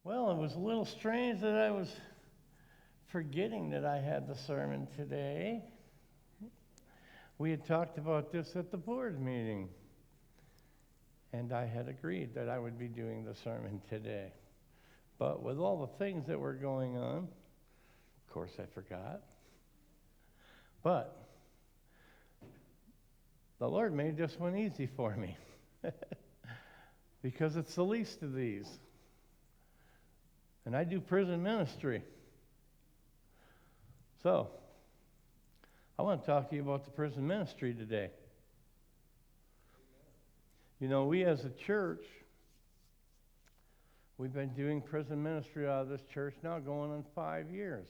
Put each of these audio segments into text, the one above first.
Well, it was a little strange that I was forgetting that I had the sermon today. We had talked about this at the board meeting, and I had agreed that I would be doing the sermon today. But with all the things that were going on, of course I forgot. But the Lord made this one easy for me because it's the least of these. And I do prison ministry. So, I want to talk to you about the prison ministry today. You know, we as a church, we've been doing prison ministry out of this church now going on 5 years.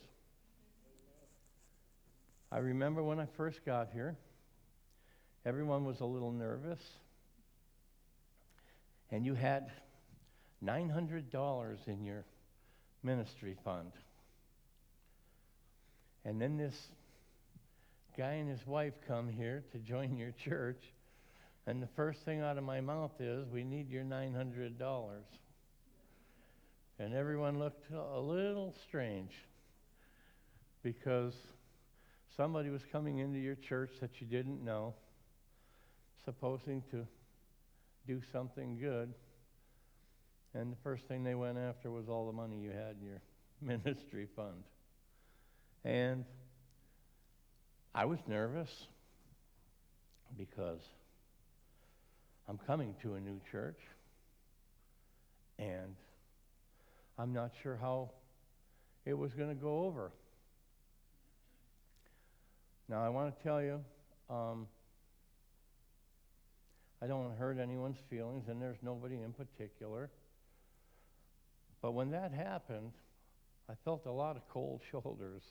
I remember when I first got here, everyone was a little nervous, and you had $900 in your ministry fund. And then this guy and his wife come here to join your church, and the first thing out of my mouth is, we need your $900. And everyone looked a little strange because somebody was coming into your church that you didn't know, supposing to do something good, and the first thing they went after was all the money you had in your ministry fund. And I was nervous because I'm coming to a new church, and I'm not sure how it was going to go over. Now, I want to tell you, I don't want to hurt anyone's feelings, and there's nobody in particular. But when that happened, I felt a lot of cold shoulders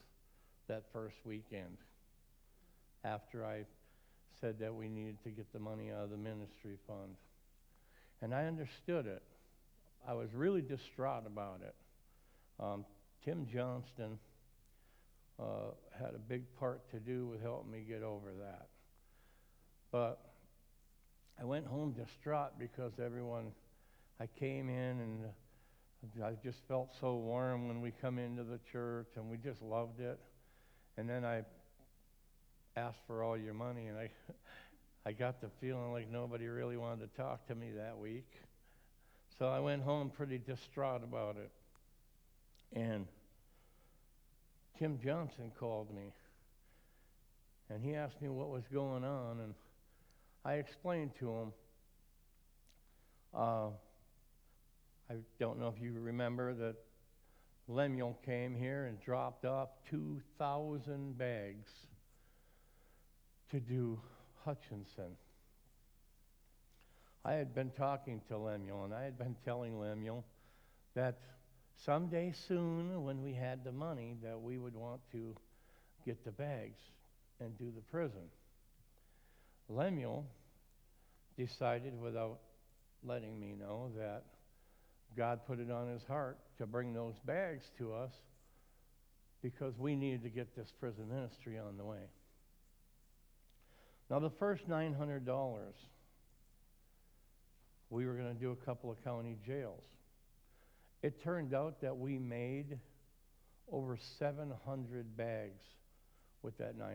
that first weekend after I said that we needed to get the money out of the ministry fund. And I understood it. I was really distraught about it. Tim Johnston had a big part to do with helping me get over that. But I went home distraught because I came in and I just felt so warm when we come into the church, and we just loved it. And then I asked for all your money, and I got the feeling like nobody really wanted to talk to me that week. So I went home pretty distraught about it. And Tim Johnson called me, and he asked me what was going on, and I explained to him. I don't know if you remember that Lemuel came here and dropped off 2,000 bags to do Hutchinson. I had been talking to Lemuel, and I had been telling Lemuel that someday soon, when we had the money, that we would want to get the bags and do the prison. Lemuel decided, without letting me know, that God put it on his heart to bring those bags to us because we needed to get this prison ministry on the way. Now, the first $900, we were going to do a couple of county jails. It turned out that we made over 700 bags with that $900.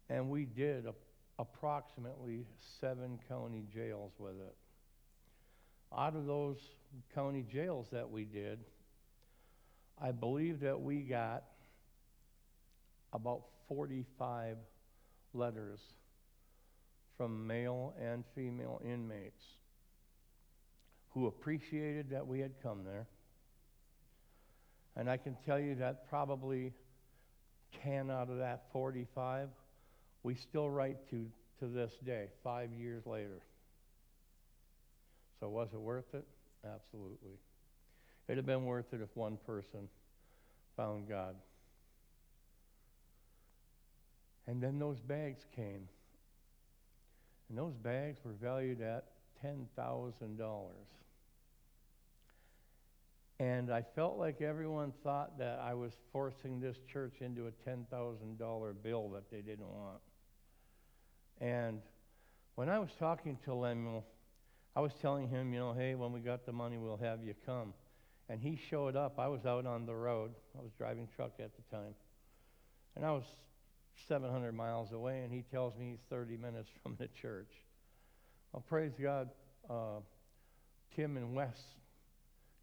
And we did approximately 7 county jails with it. Out of those county jails that we did, I believe that we got about 45 letters from male and female inmates who appreciated that we had come there. And I can tell you that probably 10 out of that 45 we still write to this day, 5 years later. So was it worth it? Absolutely. It'd have been worth it if one person found God. And then those bags came. And those bags were valued at $10,000. And I felt like everyone thought that I was forcing this church into a $10,000 bill that they didn't want. And when I was talking to Lemuel, I was telling him, hey, when we got the money, we'll have you come. And he showed up. I was out on the road. I was driving truck at the time. And I was 700 miles away, and he tells me he's 30 minutes from the church. Well, praise God, Tim and Wes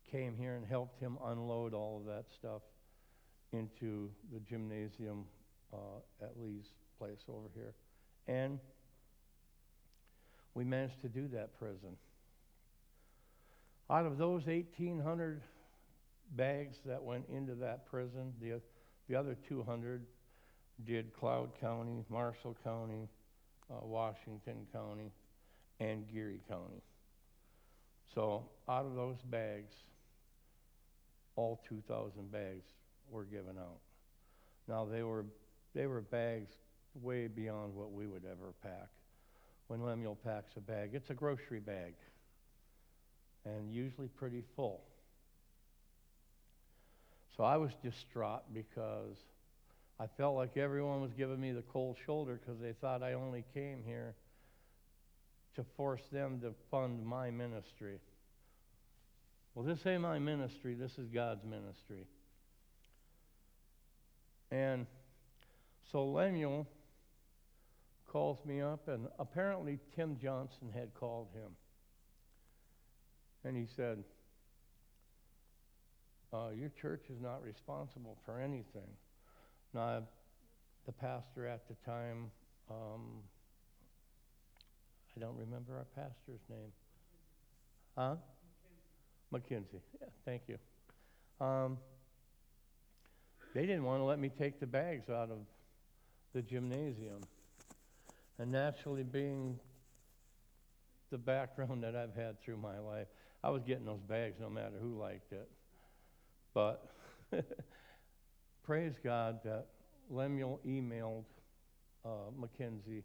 came here and helped him unload all of that stuff into the gymnasium at Lee's place over here. And we managed to do that prison. Out of those 1,800 bags that went into that prison, the other 200 did Cloud County, Marshall County, Washington County, and Geary County. So out of those bags, all 2,000 bags were given out. Now they were bags way beyond what we would ever pack. When Lemuel packs a bag, it's a grocery bag, and usually pretty full. So I was distraught because I felt like everyone was giving me the cold shoulder because they thought I only came here to force them to fund my ministry. Well, this ain't my ministry. This is God's ministry. And so Lemuel calls me up, and apparently Tim Johnson had called him. And he said, your church is not responsible for anything. Now, the pastor at the time, I don't remember our pastor's name. Huh? McKinsey. Yeah, thank you. They didn't want to let me take the bags out of the gymnasium. And naturally, being the background that I've had through my life, I was getting those bags no matter who liked it. But praise God that Lemuel emailed McKinsey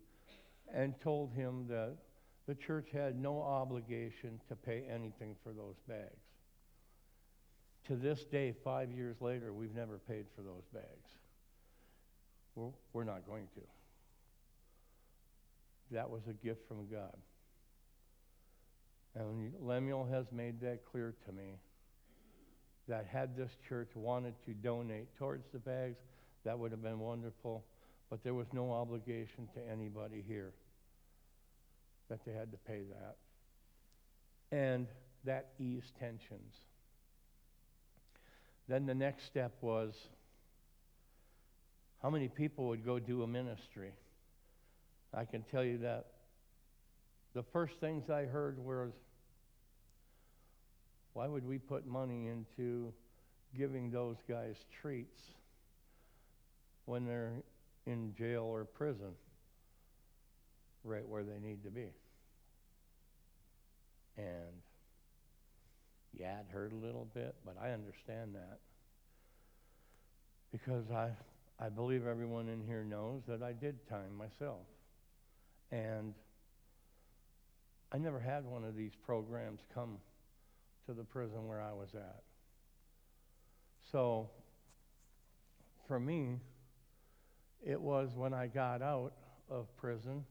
and told him that the church had no obligation to pay anything for those bags. To this day, 5 years later, we've never paid for those bags. We're not going to. That was a gift from God. And Lemuel has made that clear to me, that had this church wanted to donate towards the bags, that would have been wonderful, but there was no obligation to anybody here that they had to pay that. And that eased tensions. Then the next step was, how many people would go do a ministry? I can tell you that the first things I heard was, why would we put money into giving those guys treats when they're in jail or prison, right where they need to be? And yeah, it hurt a little bit, but I understand that. Because I believe everyone in here knows that I did time myself. And I never had one of these programs come to the prison where I was at. So for me, it was when I got out of prison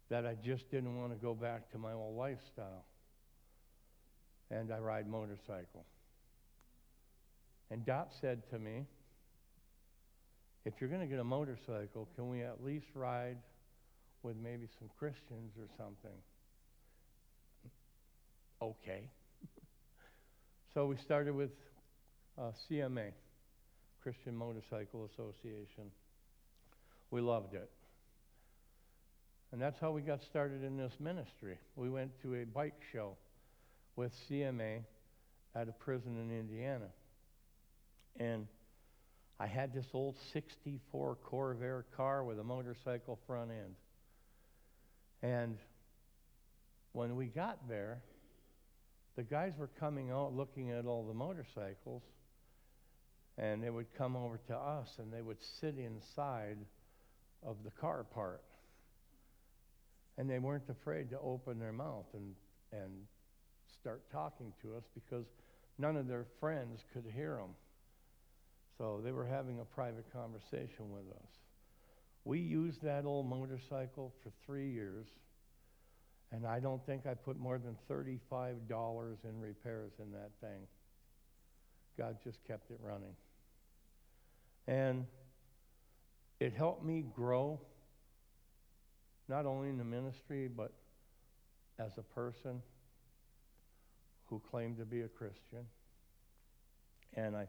that I just didn't want to go back to my old lifestyle. And I ride motorcycle. And Dot said to me, if you're going to get a motorcycle, can we at least ride with maybe some Christians or something? Okay. So we started with CMA, Christian Motorcycle Association. We loved it. And that's how we got started in this ministry. We went to a bike show with CMA at a prison in Indiana. And I had this old 64 Corvair car with a motorcycle front end. And when we got there, the guys were coming out looking at all the motorcycles, and they would come over to us and they would sit inside of the car part. And they weren't afraid to open their mouth and start talking to us because none of their friends could hear them. So they were having a private conversation with us. We used that old motorcycle for 3 years, And I don't think I put more than $35 in repairs in that thing. God just kept it running. And it helped me grow, not only in the ministry, but as a person who claimed to be a Christian. And I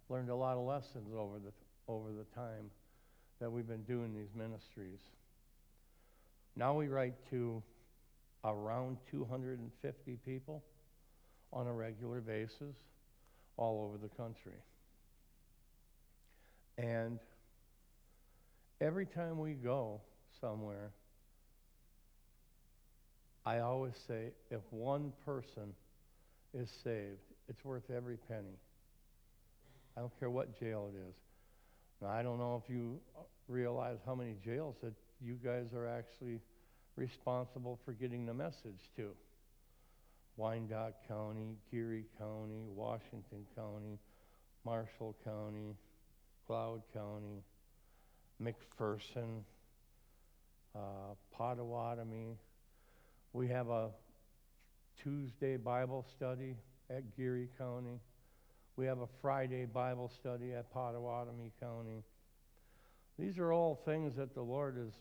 learned a lot of lessons over the time that we've been doing these ministries. Now we write to around 250 people on a regular basis all over the country. And every time we go somewhere, I always say, if one person is saved, it's worth every penny. I don't care what jail it is. Now, I don't know if you realize how many jails that you guys are actually responsible for getting the message to. Wyandotte County, Geary County, Washington County, Marshall County, Cloud County, McPherson, Potawatomi. We have a Tuesday Bible study at Geary County. We have a Friday Bible study at Potawatomi County. These are all things that the Lord has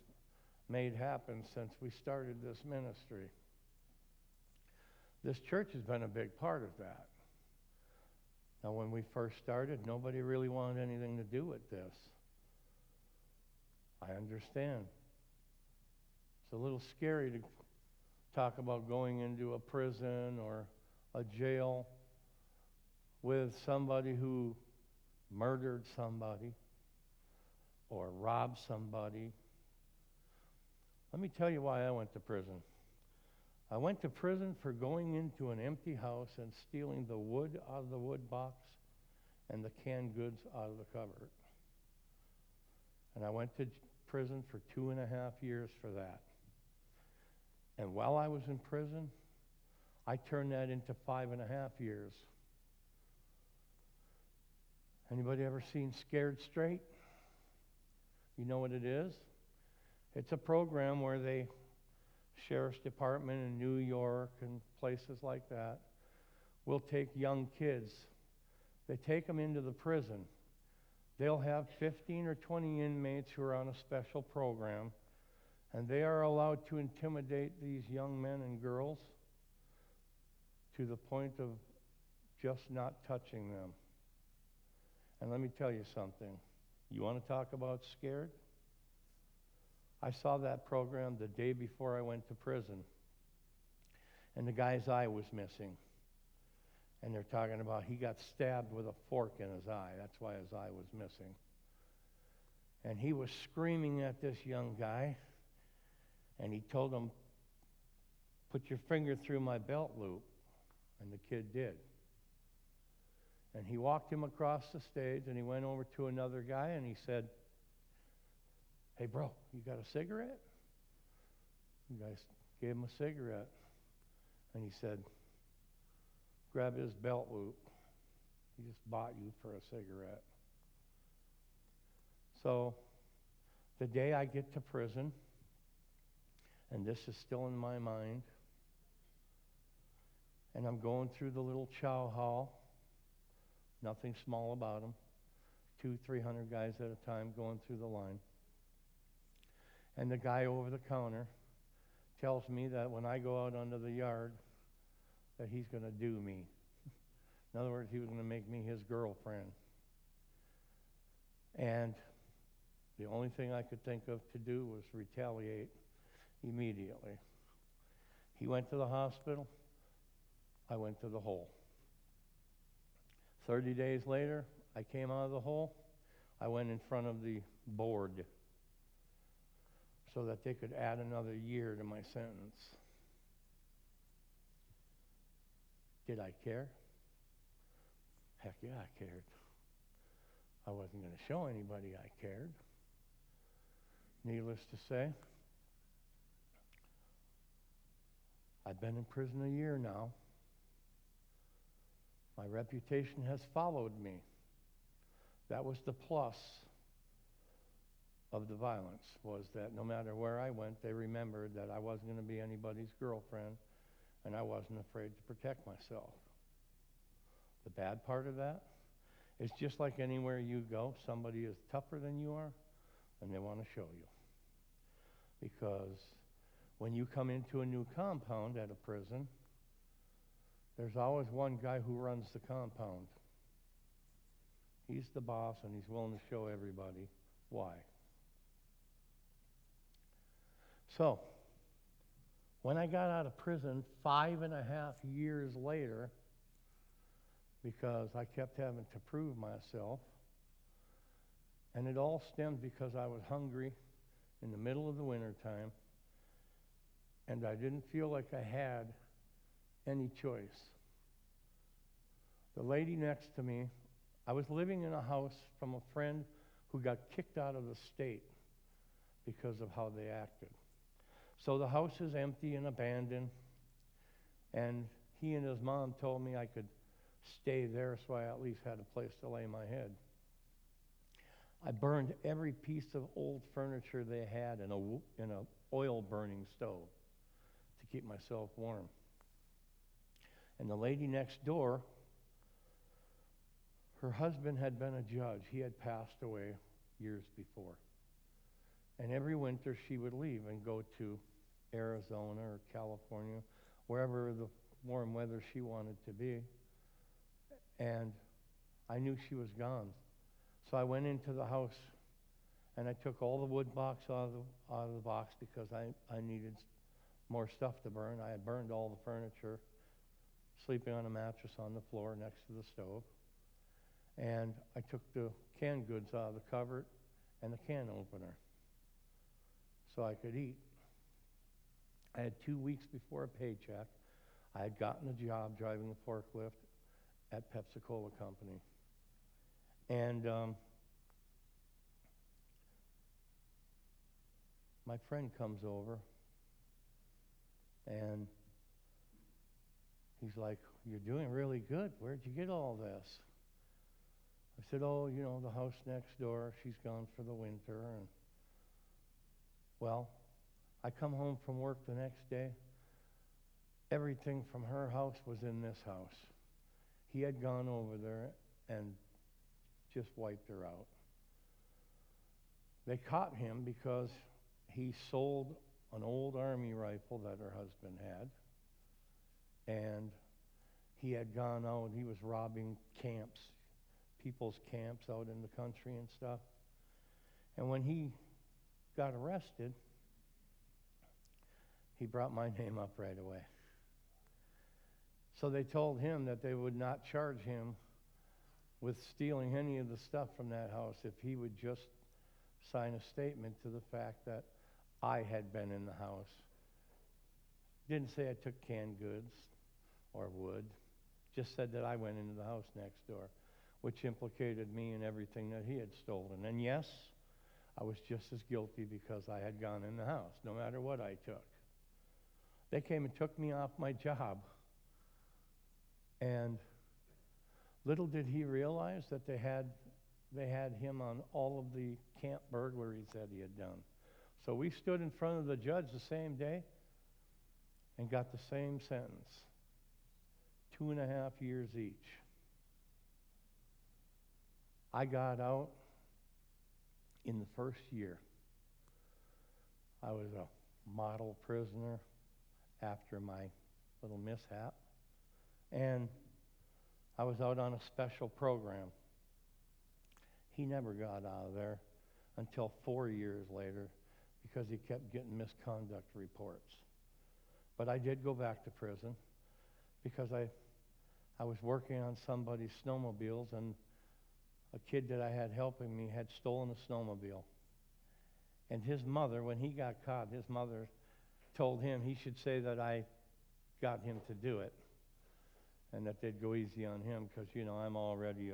made happen since we started this ministry. This church has been a big part of that. Now, when we first started, nobody really wanted anything to do with this. I understand. It's a little scary to talk about going into a prison or a jail with somebody who murdered somebody or robbed somebody. Let me tell you why I went to prison. I went to prison for going into an empty house and stealing the wood out of the wood box and the canned goods out of the cupboard. And I went to prison for 2.5 years for that. And while I was in prison, I turned that into 5.5 years. Anybody ever seen Scared Straight? You know what it is? It's a program where the Sheriff's Department in New York and places like that will take young kids. They take them into the prison. They'll have 15 or 20 inmates who are on a special program, and they are allowed to intimidate these young men and girls to the point of just not touching them. And let me tell you something. You want to talk about scared? I saw that program the day before I went to prison, and the guy's eye was missing. And they're talking about he got stabbed with a fork in his eye. That's why his eye was missing. And he was screaming at this young guy, and he told him, "Put your finger through my belt loop." And the kid did. And he walked him across the stage, and he went over to another guy, and he said, "Hey, bro, you got a cigarette?" The guy gave him a cigarette. And he said, "Grab his belt loop. He just bought you for a cigarette." So the day I get to prison, and this is still in my mind, and I'm going through the little chow hall, nothing small about them, 200-300 guys at a time going through the line. And the guy over the counter tells me that when I go out onto the yard, that he's going to do me. In other words, he was going to make me his girlfriend. And the only thing I could think of to do was retaliate immediately. He went to the hospital. I went to the hole. 30 days later, I came out of the hole. I went in front of the board so that they could add another year to my sentence. Did I care? Heck yeah, I cared. I wasn't going to show anybody I cared. Needless to say, I've been in prison a year now. My reputation has followed me. That was the plus. of the violence was that no matter where I went, they remembered that I wasn't going to be anybody's girlfriend, and I wasn't afraid to protect myself. The bad part of that is just like anywhere you go, somebody is tougher than you are, and they want to show you. Because when you come into a new compound at a prison, there's always one guy who runs the compound. He's the boss, and he's willing to show everybody why. So, when I got out of prison 5.5 years later, because I kept having to prove myself, and it all stemmed because I was hungry in the middle of the wintertime, and I didn't feel like I had any choice. The lady next to me, I was living in a house from a friend who got kicked out of the state because of how they acted. So the house is empty and abandoned, and he and his mom told me I could stay there, so I at least had a place to lay my head. I burned every piece of old furniture they had in a oil-burning stove to keep myself warm. And the lady next door, her husband had been a judge. He had passed away years before. And every winter she would leave and go to Arizona or California, wherever the warm weather she wanted to be. And I knew she was gone. So I went into the house and I took all the wood box out of the box because I needed more stuff to burn. I had burned all the furniture, sleeping on a mattress on the floor next to the stove. And I took the canned goods out of the cupboard and the can opener so I could eat. I had 2 weeks before a paycheck. I had gotten a job driving a forklift at Pepsi-Cola Company. And my friend comes over, and he's like, "You're doing really good. Where'd you get all this?" I said, "Oh, the house next door, she's gone for the winter." And well, I come home from work the next day. Everything from her house was in this house. He had gone over there and just wiped her out. They caught him because he sold an old army rifle that her husband had, and he had gone out, he was robbing camps, people's camps out in the country and stuff. And when he got arrested, he brought my name up right away. So they told him that they would not charge him with stealing any of the stuff from that house if he would just sign a statement to the fact that I had been in the house. Didn't say I took canned goods or wood, just said that I went into the house next door, which implicated me in everything that he had stolen. And yes, I was just as guilty because I had gone in the house, no matter what I took. They came and took me off my job. And little did he realize that they had him on all of the camp burglaries that he had done. So we stood in front of the judge the same day and got the same sentence, 2.5 years each. I got out in the first year. I was a model prisoner after my little mishap. And I was out on a special program. He never got out of there until 4 years later because he kept getting misconduct reports. But I did go back to prison because I was working on somebody's snowmobiles, and a kid that I had helping me had stolen a snowmobile. And his mother, when he got caught, his mother told him he should say that I got him to do it, and that they'd go easy on him because, I'm already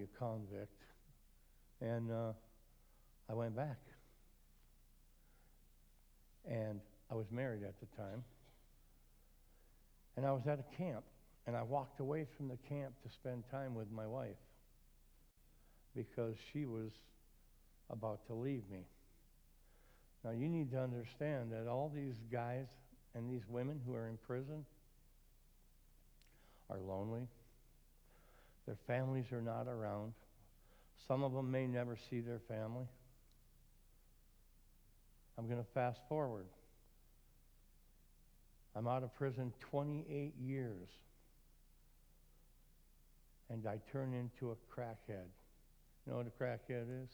a convict. And I went back. And I was married at the time. And I was at a camp, and I walked away from the camp to spend time with my wife because she was about to leave me. Now, you need to understand that all these guys and these women who are in prison are lonely. Their families are not around. Some of them may never see their family. I'm going to fast forward. I'm out of prison 28 years, and I turn into a crackhead. You know what a crackhead is?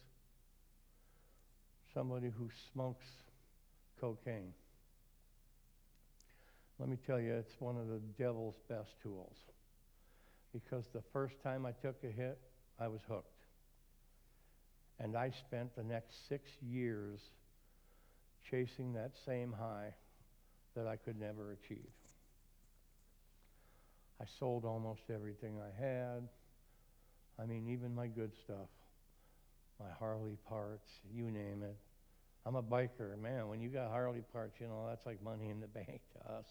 Somebody who smokes cocaine. Let me tell you, it's one of the devil's best tools. Because the first time I took a hit, I was hooked. And I spent the next 6 years chasing that same high that I could never achieve. I sold almost everything I had. I mean, even my good stuff. My Harley parts, you name it. I'm a biker. Man, when you got Harley parts, you know, that's like money in the bank to us.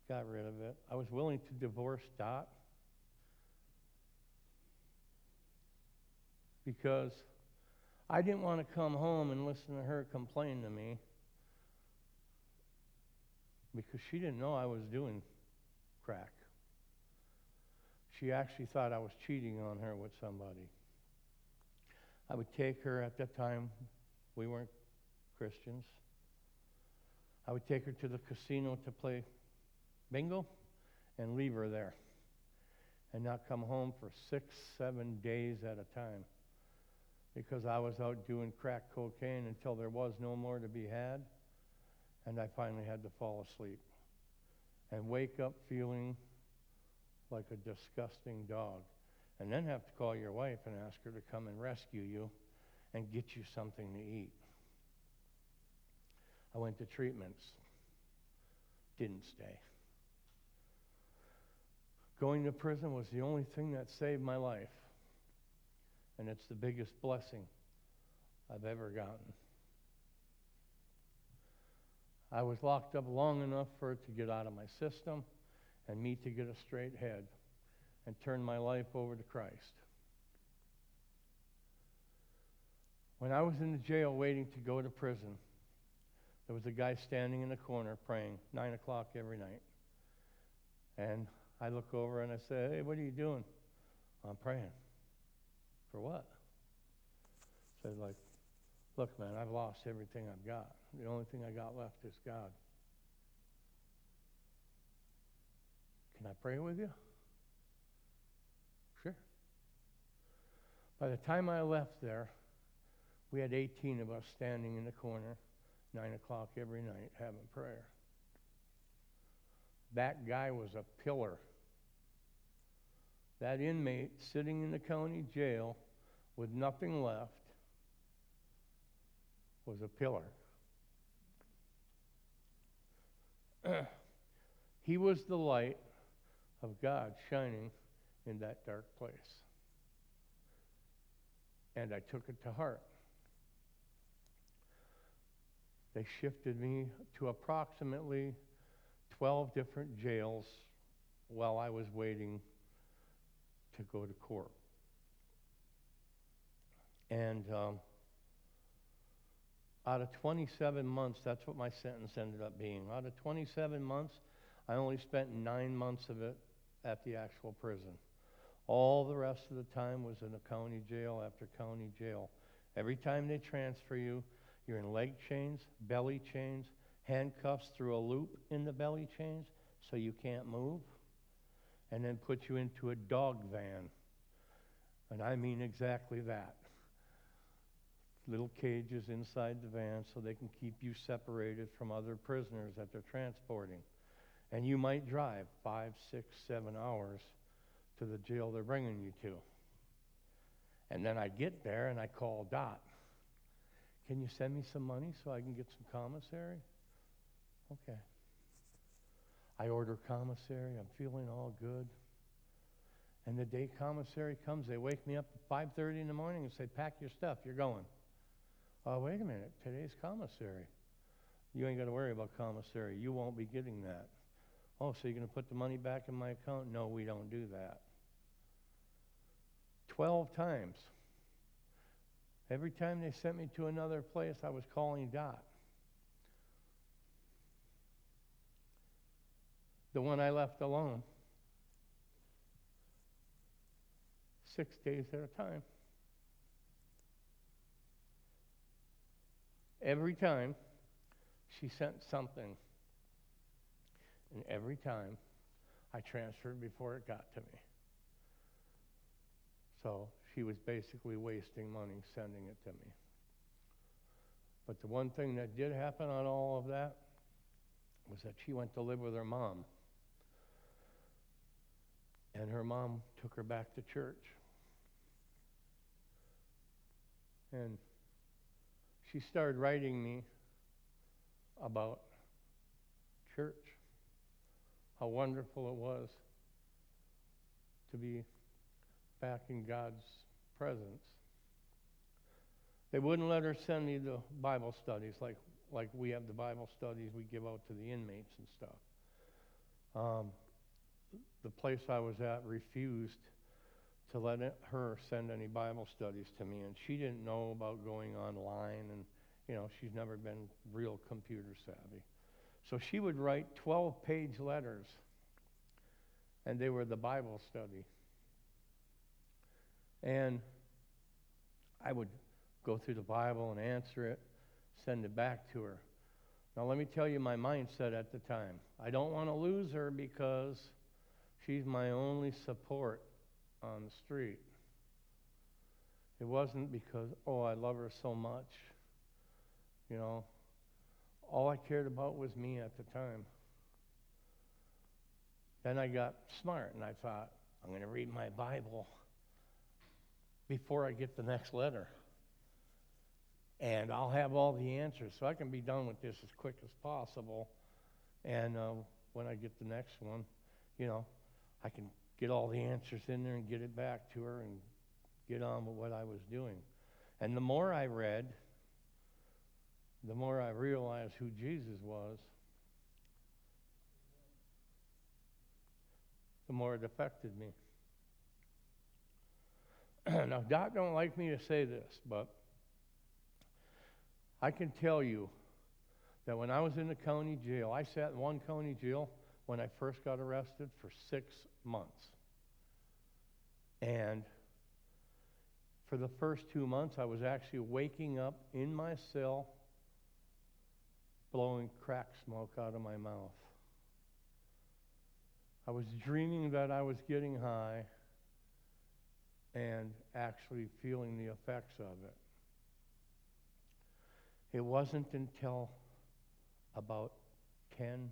Got rid of it. I was willing to divorce Dot because I didn't want to come home and listen to her complain to me because she didn't know I was doing crack. She actually thought I was cheating on her with somebody. I would take her, at that time, we weren't Christians. I would take her to the casino to play bingo and leave her there and not come home for 6, 7 days at a time because I was out doing crack cocaine until there was no more to be had, and I finally had to fall asleep and wake up feeling like a disgusting dog, and then have to call your wife and ask her to come and rescue you and get you something to eat. I went to treatments. Didn't stay. Going to prison was the only thing that saved my life, and it's the biggest blessing I've ever gotten. I was locked up long enough for it to get out of my system and me to get a straight head and turn my life over to Christ. When I was in the jail waiting to go to prison, there was a guy standing in the corner praying, 9 o'clock every night. And I look over and I say, "Hey, what are you doing?" "I'm praying." "For what?" I said, "Look, man, I've lost everything I've got. The only thing I got left is God. Can I pray with you?" "Sure." By the time I left there, we had 18 of us standing in the corner, 9 o'clock every night, having prayer. That guy was a pillar. That inmate sitting in the county jail with nothing left was a pillar. He was the light of God shining in that dark place. And I took it to heart. They shifted me to approximately 12 different jails while I was waiting to go to court. And out of 27 months, that's what my sentence ended up being. Out of 27 months, I only spent 9 months of it at the actual prison. All the rest of the time was in a county jail after county jail. Every time they transfer you, you're in leg chains, belly chains, handcuffs through a loop in the belly chains so you can't move, and then put you into a dog van. And I mean exactly that. Little cages inside the van so they can keep you separated from other prisoners that they're transporting. And you might drive 5, 6, 7 hours to the jail they're bringing you to. And then I get there and I call Dot. "Can you send me some money so I can get some commissary?" "Okay." I order commissary. I'm feeling all good. And the day commissary comes, they wake me up at 5:30 in the morning and say, "Pack your stuff, you're going." "Oh, wait a minute, today's commissary." "You ain't got to worry about commissary. You won't be getting that." "Oh, so you're going to put the money back in my account?" "No, we don't do that." 12 times. Every time they sent me to another place, I was calling Dot. The one I left alone, 6 days at a time. Every time she sent something, and every time I transferred before it got to me. So she was basically wasting money sending it to me. But the one thing that did happen on all of that was that she went to live with her mom. And her mom took her back to church. And she started writing me about church, how wonderful it was to be back in God's presence. They wouldn't let her send me the Bible studies like we have the Bible studies we give out to the inmates and stuff. The place I was at refused to let her send any Bible studies to me, and she didn't know about going online, and she's never been real computer savvy. So she would write 12-page letters, and they were the Bible study. And I would go through the Bible and answer it, send it back to her. Now let me tell you my mindset at the time. I don't want to lose her because she's my only support on the street. It wasn't because, I love her so much. All I cared about was me at the time. Then I got smart and I thought, I'm going to read my Bible before I get the next letter. And I'll have all the answers so I can be done with this as quick as possible. And when I get the next one, I can get all the answers in there and get it back to her and get on with what I was doing. And the more I read, the more I realized who Jesus was, the more it affected me. Now, Doc don't like me to say this, but I can tell you that when I was in the county jail, I sat in one county jail when I first got arrested for 6 months. And for the first 2 months, I was actually waking up in my cell, blowing crack smoke out of my mouth. I was dreaming that I was getting high and actually feeling the effects of it. It wasn't until about 10,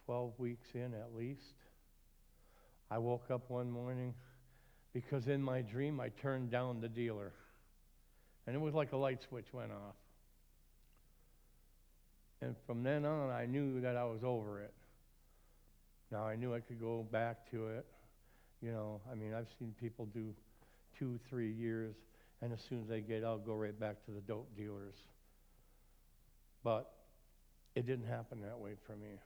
12 weeks in at least, I woke up one morning because in my dream I turned down the dealer. And it was like a light switch went off. And from then on, I knew that I was over it. Now, I knew I could go back to it. I've seen people do 2, 3 years, and as soon as they get out, go right back to the dope dealers. But it didn't happen that way for me.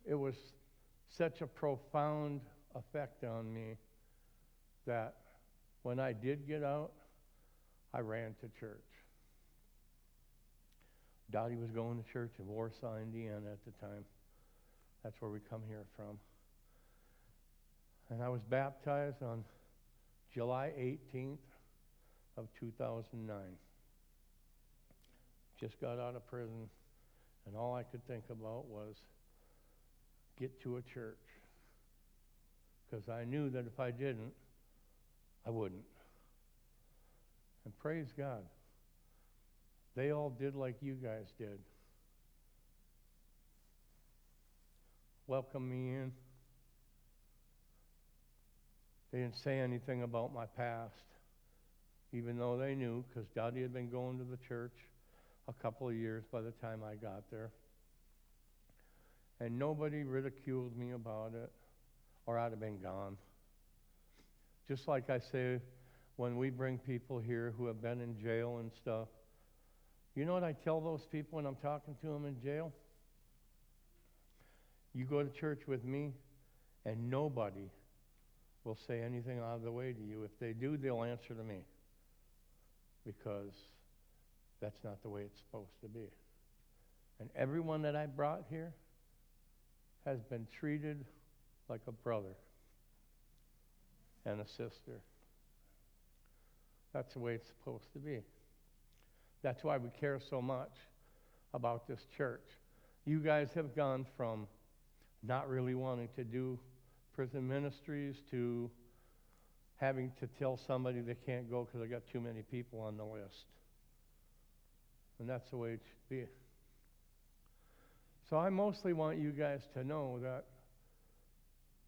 It was such a profound effect on me that when I did get out, I ran to church. Dottie was going to church in Warsaw, Indiana at the time. That's where we come here from. And I was baptized on July 18th of 2009. Just got out of prison, and all I could think about was get to a church. Because I knew that if I didn't, I wouldn't. And praise God, they all did like you guys did. Welcome me in. They didn't say anything about my past, even though they knew, because Dottie had been going to the church a couple of years by the time I got there. And nobody ridiculed me about it, or I'd have been gone. Just like I say, when we bring people here who have been in jail and stuff, you know what I tell those people when I'm talking to them in jail? You go to church with me, and nobody will say anything out of the way to you. If they do, they'll answer to me, because that's not the way it's supposed to be. And everyone that I brought here has been treated like a brother and a sister. That's the way it's supposed to be. That's why we care so much about this church. You guys have gone from not really wanting to do prison ministries to having to tell somebody they can't go because they got too many people on the list. And that's the way it should be. So I mostly want you guys to know that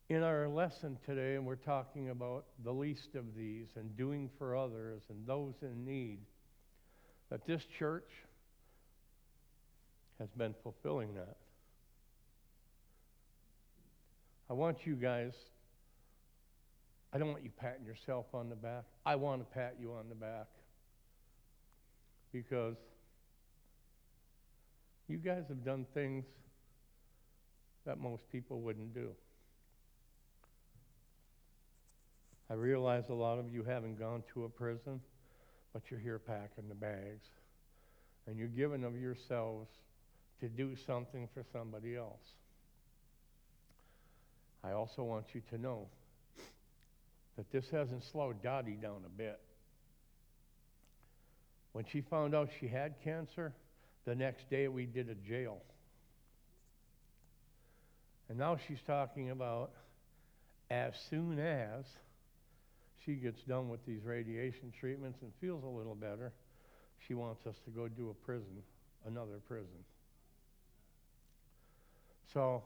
in our lesson today, and we're talking about the least of these and doing for others and those in need, that this church has been fulfilling that. I want you guys, I don't want you patting yourself on the back. I want to pat you on the back, because you guys have done things that most people wouldn't do. I realize a lot of you haven't gone to a prison, but you're here packing the bags, and you're giving of yourselves to do something for somebody else. I also want you to know that this hasn't slowed Dottie down a bit. When she found out she had cancer, the next day we did a jail. And now she's talking about as soon as she gets done with these radiation treatments and feels a little better, she wants us to go do a prison, another prison. So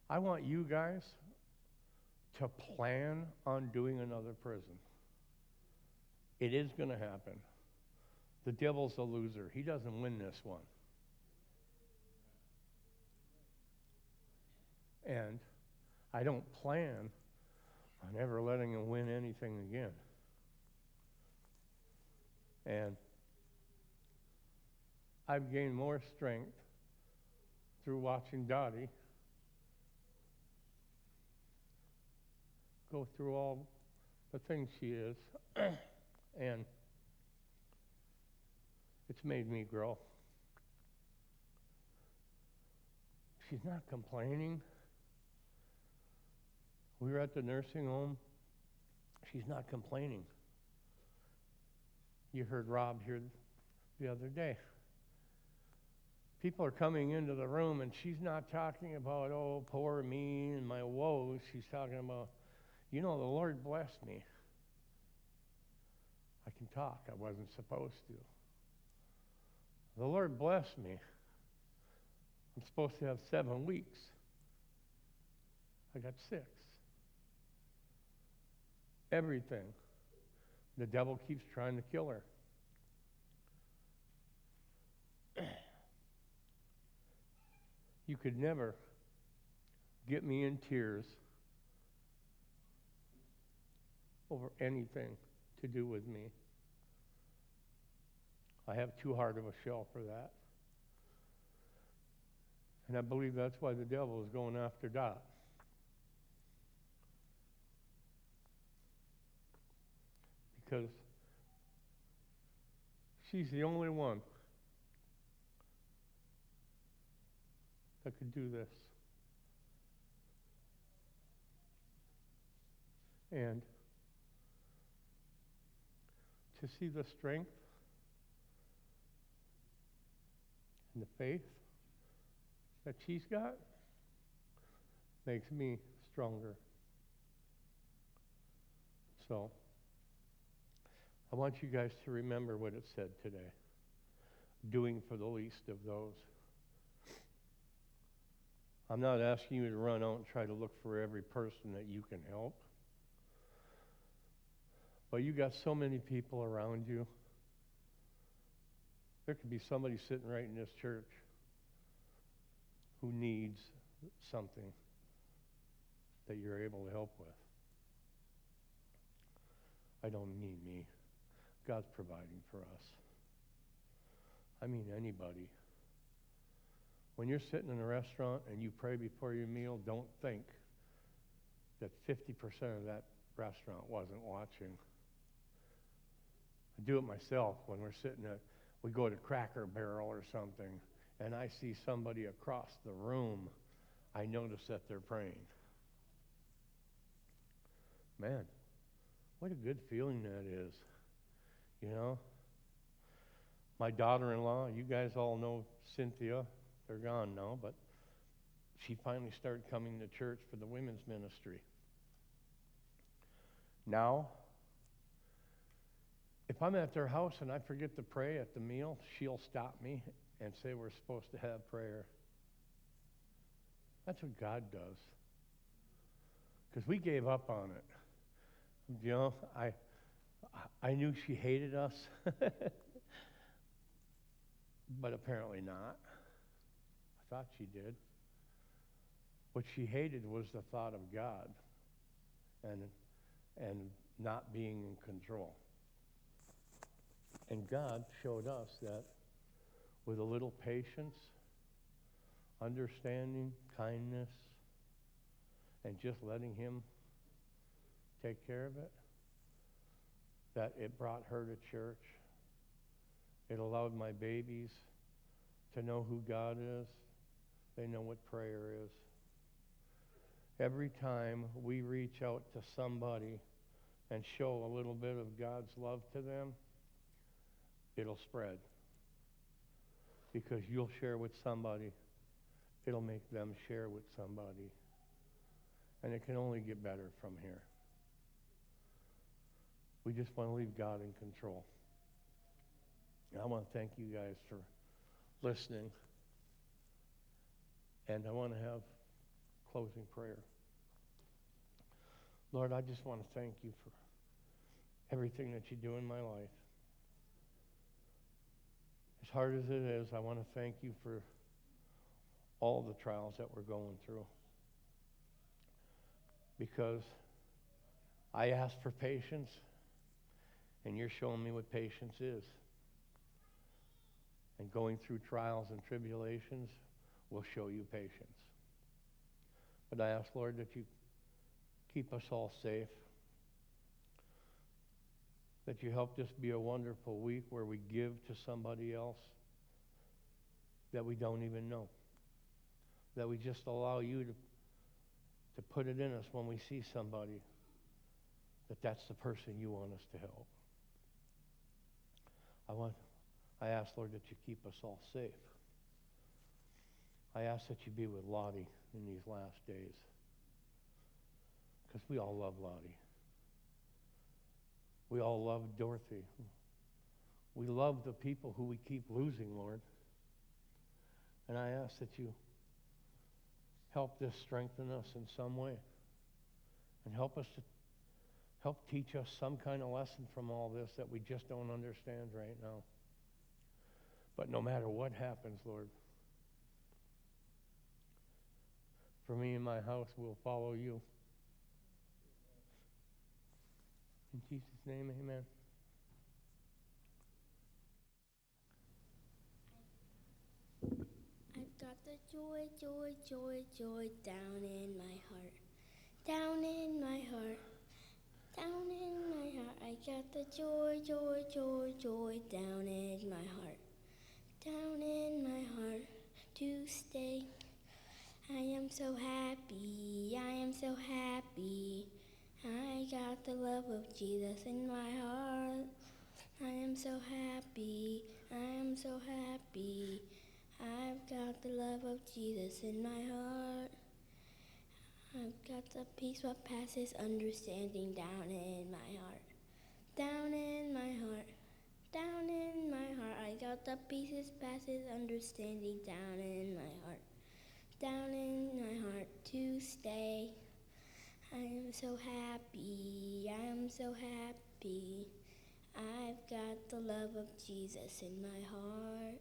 I want you guys to plan on doing another prison. It is going to happen. The devil's a loser. He doesn't win this one. And I don't plan on ever letting him win anything again. And I've gained more strength through watching Dottie go through all the things she is, and it's made me grow. She's not complaining. We were at the nursing home. She's not complaining. You heard Rob here the other day. People are coming into the room, and she's not talking about, oh, poor me and my woes. She's talking about, you know, the Lord blessed me. I can talk. I wasn't supposed to. The Lord blessed me. I'm supposed to have 7 weeks. I got 6. Everything. The devil keeps trying to kill her. You could never get me in tears over anything to do with me. I have too hard of a shell for that. And I believe that's why the devil is going after Dot. Because she's the only one that could do this. And to see the strength and the faith that she's got makes me stronger. So I want you guys to remember what it said today. Doing for the least of those. I'm not asking you to run out and try to look for every person that you can help. But you got so many people around you. There could be somebody sitting right in this church who needs something that you're able to help with. I don't mean me. God's providing for us. I mean anybody. When you're sitting in a restaurant and you pray before your meal, don't think that 50% of that restaurant wasn't watching. I do it myself when we go to Cracker Barrel or something, and I see somebody across the room, I notice that they're praying. Man, what a good feeling that is, you know? My daughter-in-law, you guys all know Cynthia. They're gone now, but she finally started coming to church for the women's ministry. Now, if I'm at their house and I forget to pray at the meal, she'll stop me and say we're supposed to have prayer. That's what God does. Because we gave up on it. You know, I knew she hated us, but apparently not. I thought she did. What she hated was the thought of God and not being in control. And God showed us that with a little patience, understanding, kindness, and just letting Him take care of it, that it brought her to church. It allowed my babies to know who God is. They know what prayer is. Every time we reach out to somebody and show a little bit of God's love to them, it'll spread. Because you'll share with somebody, it'll make them share with somebody. And it can only get better from here. We just want to leave God in control. And I want to thank you guys for listening. And I want to have closing prayer. Lord, I just want to thank you for everything that you do in my life. As hard as it is, I want to thank you for all the trials that we're going through. Because I asked for patience, and you're showing me what patience is. And going through trials and tribulations will show you patience. But I ask, Lord, that you keep us all safe, that you help this be a wonderful week where we give to somebody else that we don't even know, that we just allow you to put it in us when we see somebody, that's the person you want us to help. I ask, Lord, that you keep us all safe. I ask that you be with Lottie in these last days, because we all love Lottie. We all love Dorothy. We love the people who we keep losing, Lord. And I ask that you help this strengthen us in some way, and help teach us some kind of lesson from all this that we just don't understand right now. But no matter what happens, Lord, for me and my house, we'll follow you. In Jesus' name, amen. I've got the joy, joy, joy, joy down in my heart. Down in my heart. Down in my heart. I got the joy, joy, joy, joy down in my heart. Down in my heart to stay. I am so happy. I am so happy. I got the love of Jesus in my heart. I am so happy. I am so happy. I've got the love of Jesus in my heart. I've got the peace what passes understanding down in my heart. Down in my heart. Down in my heart. I got the peace passes understanding down in my heart. Down in my heart to stay. I am so happy. I am so happy. I've got the love of Jesus in my heart.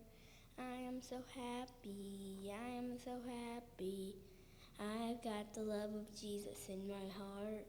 I am so happy. I am so happy. I've got the love of Jesus in my heart.